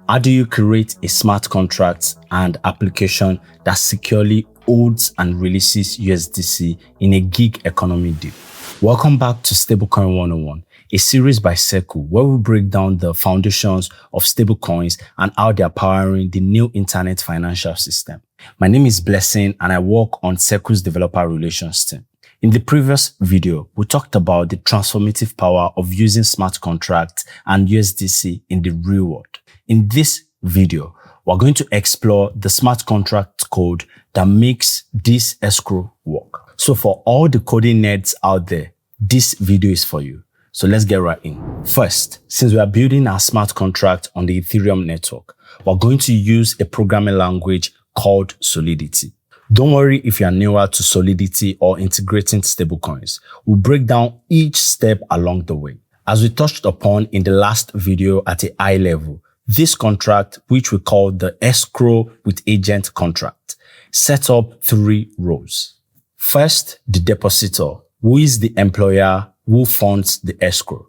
How do you create a smart contract and application that securely holds and releases USDC in a gig economy deal? Welcome back to Stablecoin 101, a series by Circle where we break down the foundations of stablecoins and how they are powering the new internet financial system. My name is Blessing and I work on Circle's developer relations team. In the previous video, we talked about the transformative power of using smart contracts and USDC in the real world. In this video, we're going to explore the smart contract code that makes this escrow work. So for all the coding nerds out there, this video is for you. So let's get right in. First, since we are building our smart contract on the Ethereum network, we're going to use a programming language called Solidity. Don't worry if you are newer to Solidity or integrating stablecoins. We'll break down each step along the way. As we touched upon in the last video at a high level, this contract, which we call the escrow with agent contract, sets up three roles. First, the depositor, who is the employer who funds the escrow.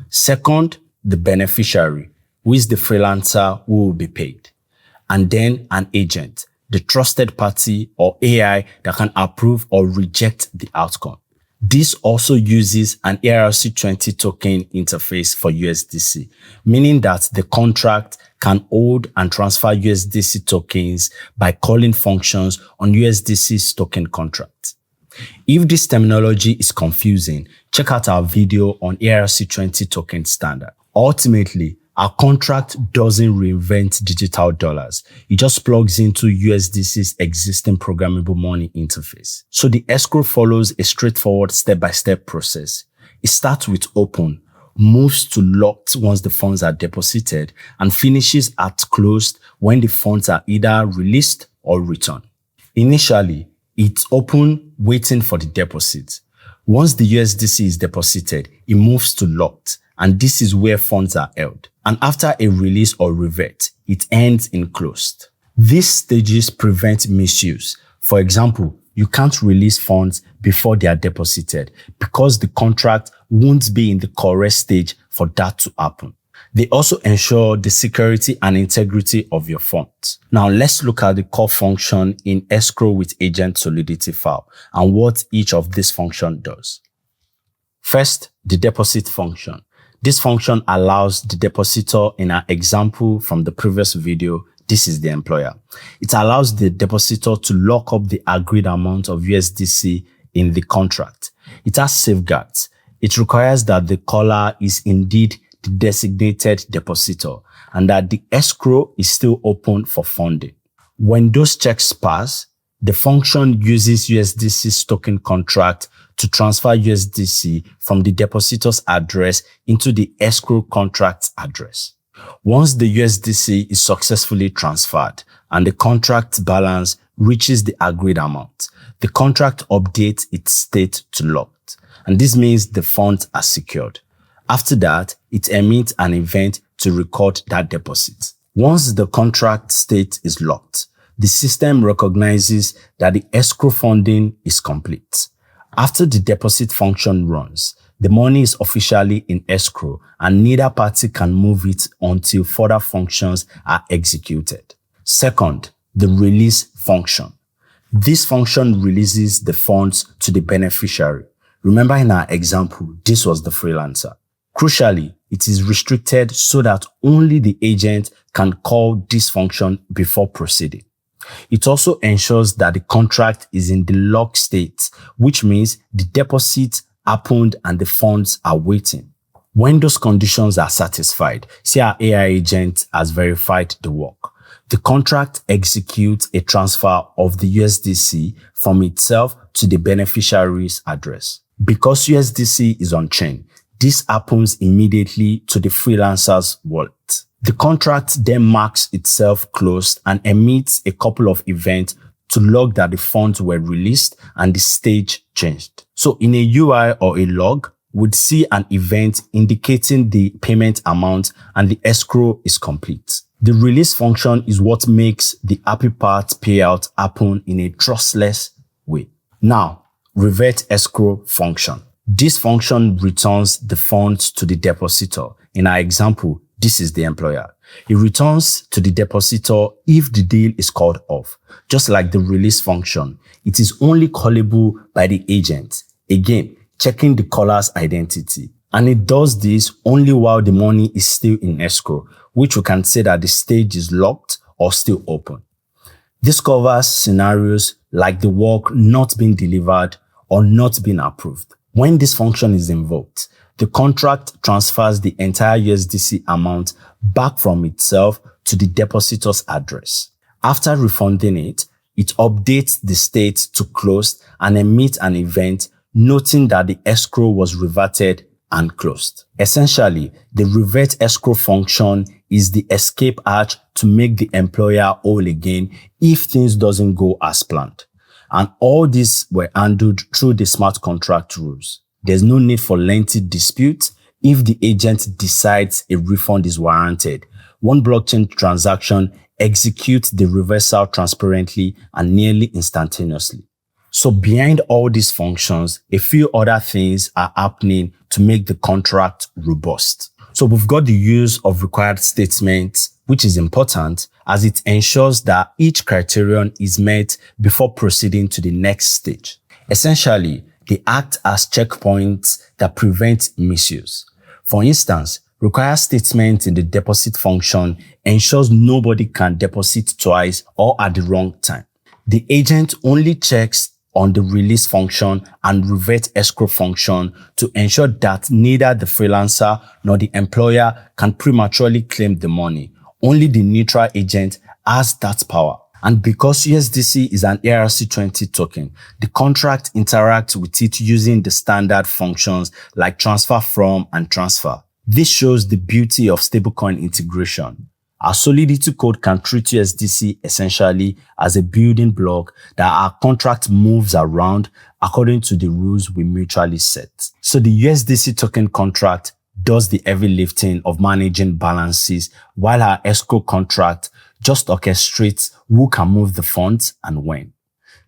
Second, the beneficiary, who is the freelancer who will be paid. And then an agent, the trusted party or AI that can approve or reject the outcome. This also uses an ERC20 token interface for USDC, meaning that the contract can hold and transfer USDC tokens by calling functions on USDC's token contract. If this terminology is confusing, check out our video on ERC20 token standard. Ultimately, our contract doesn't reinvent digital dollars. It just plugs into USDC's existing programmable money interface. So the escrow follows a straightforward step-by-step process. It starts with open, moves to locked once the funds are deposited, and finishes at closed when the funds are either released or returned. Initially, it's open, waiting for the deposit. Once the USDC is deposited, it moves to locked, and this is where funds are held. And after a release or revert, it ends in closed. These stages prevent misuse. For example, you can't release funds before they are deposited because the contract won't be in the correct stage for that to happen. They also ensure the security and integrity of your funds. Now let's look at the core function in escrow with agent Solidity file and what each of these functions does. First, the deposit function. This function allows the depositor in our example from the previous video, this is the employer. It allows the depositor to lock up the agreed amount of USDC in the contract. It has safeguards. It requires that the caller is indeed the designated depositor and that the escrow is still open for funding. When those checks pass, the function uses USDC's token contract to transfer USDC from the depositor's address into the escrow contract's address. Once the USDC is successfully transferred and the contract balance reaches the agreed amount, the contract updates its state to locked. And this means the funds are secured. After that, it emits an event to record that deposit. Once the contract state is locked, the system recognizes that the escrow funding is complete. After the deposit function runs, the money is officially in escrow and neither party can move it until further functions are executed. Second, the release function. This function releases the funds to the beneficiary. Remember in our example, this was the freelancer. Crucially, it is restricted so that only the agent can call this function before proceeding. It also ensures that the contract is in the locked state, which means the deposit happened and the funds are waiting. When those conditions are satisfied, say our AI agent has verified the work. The contract executes a transfer of the USDC from itself to the beneficiary's address. Because USDC is on-chain, this happens immediately to the freelancer's wallet. The contract then marks itself closed and emits a couple of events to log that the funds were released and the stage changed. So in a UI or a log, we'd see an event indicating the payment amount and the escrow is complete. The release function is what makes the happy part payout happen in a trustless way. Now, revert escrow function. This function returns the funds to the depositor. In our example, this is the employer. It returns to the depositor if the deal is called off. Just like the release function, it is only callable by the agent. Again, checking the caller's identity. And it does this only while the money is still in escrow, which we can say that the stage is locked or still open. This covers scenarios like the work not being delivered or not being approved. When this function is invoked, the contract transfers the entire USDC amount back from itself to the depositor's address. After refunding it, it updates the state to closed and emits an event noting that the escrow was reverted and closed. Essentially, the revert escrow function is the escape hatch to make the employer whole again if things doesn't go as planned. And all these were handled through the smart contract rules. There's no need for lengthy dispute if the agent decides a refund is warranted. One blockchain transaction executes the reversal transparently and nearly instantaneously. So behind all these functions, a few other things are happening to make the contract robust. So we've got the use of required statements, which is important as it ensures that each criterion is met before proceeding to the next stage. Essentially, they act as checkpoints that prevent misuse. For instance, required statement in the deposit function ensures nobody can deposit twice or at the wrong time. The agent only checks on the release function and revert escrow function to ensure that neither the freelancer nor the employer can prematurely claim the money. Only the neutral agent has that power. And because USDC is an ERC20 token, the contract interacts with it using the standard functions like transfer from and transfer. This shows the beauty of stablecoin integration. Our Solidity code can treat USDC essentially as a building block that our contract moves around according to the rules we mutually set. So the USDC token contract does the heavy lifting of managing balances, while our escrow contract just orchestrates who can move the funds and when.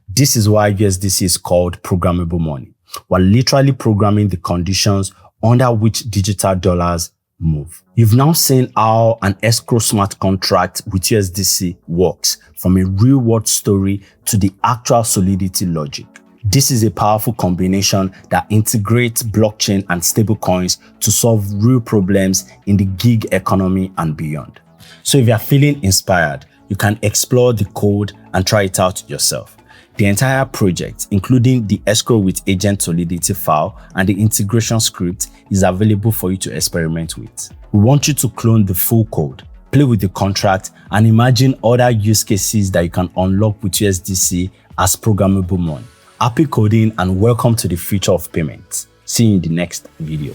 This is why USDC is called programmable money. We're literally programming the conditions under which digital dollars move. You've now seen how an escrow smart contract with USDC works, from a real world story to the actual Solidity logic. This is a powerful combination that integrates blockchain and stablecoins to solve real problems in the gig economy and beyond. So if you're feeling inspired, you can explore the code and try it out yourself. The entire project, including the escrow with agent Solidity file and the integration script, is available for you to experiment with. We want you to clone the full code, play with the contract, and imagine other use cases that you can unlock with USDC as programmable money. Happy coding and welcome to the future of payments. See you in the next video.